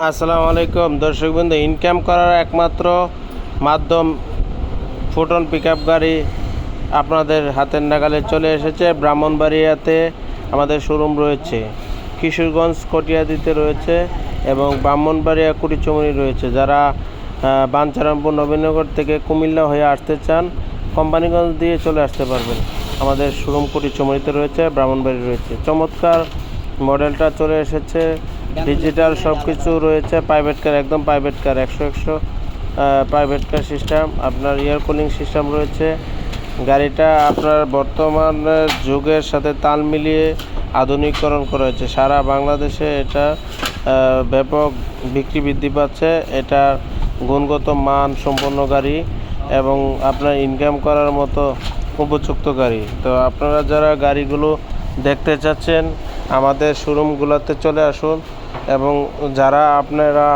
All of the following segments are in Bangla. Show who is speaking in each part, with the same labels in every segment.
Speaker 1: আসসালামু আলাইকুম দর্শকবৃন্দ, ইনকাম করার একমাত্র মাধ্যম ফুটন পিকআপ গাড়ি আপনাদের হাতের নাগালে চলে এসেছে। ব্রাহ্মণবাড়িয়াতে আমাদের শোরুম রয়েছে, কিশোরগঞ্জ কটিয়াদিতে রয়েছে এবং ব্রাহ্মণবাড়িয়া কুটিচুমনি রয়েছে। যারা বাঞ্ছারামপুর নবীনগর থেকে কুমিল্লা হয়ে আসতে চান, কোম্পানিগঞ্জ দিয়ে চলে আসতে পারবেন। আমাদের শোরুম কুটিচুমনিতে রয়েছে, ব্রাহ্মণবাড়ি রয়েছে। চমৎকার মডেলটা চলে এসেছে, ডিজিটাল সব কিছু রয়েছে। প্রাইভেট কার, একদম private car, 100 private car system. আপনার এয়ার কুলিং সিস্টেম রয়েছে। গাড়িটা আপনার বর্তমান যুগের সাথে তাল মিলিয়ে আধুনিকরণ করা হয়েছে। সারা বাংলাদেশে এটা ব্যাপক বিক্রি বৃদ্ধি পাচ্ছে। এটা গুণগত মান সম্পন্ন গাড়ি এবং আপনার ইনকাম করার মতো উপযুক্ত গাড়ি। তো আপনারা যারা গাড়িগুলো দেখতে চাচ্ছেন, আমাদের শোরুমগুলোতে চলে আসুন। এবং যারা আপনারা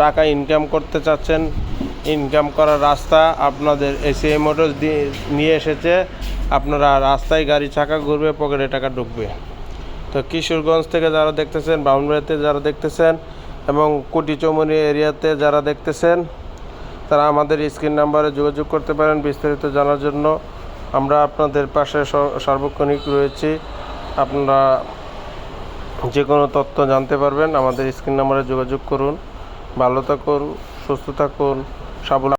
Speaker 1: টাকা ইনকাম করতে চাচ্ছেন, ইনকাম করার রাস্তা আপনাদের এসিআই মোটরস নিয়ে এসেছে। আপনারা রাস্তায় গাড়ি চাকা ঘুরবে, পকেটে টাকা ঢুকবে। তো কিশোরগঞ্জ থেকে যারা দেখতেছেন, ব্রাহ্মণবাড়িয়াতে যারা দেখতেছেন এবং কুটিচুমনি এরিয়াতে যারা দেখতেছেন, তারা আমাদের স্ক্রিন নাম্বারে যোগাযোগ করতে পারেন বিস্তারিত জানার জন্য। আমরা আপনাদের পাশে সার্বক্ষণিক রয়েছি। আপনারা যে কোনো তথ্য জানতে পারবেন, আমাদের স্ক্রিন নাম্বারে যোগাযোগ করুন। ভালো থাকুন, সুস্থ থাকুন, সাবধান।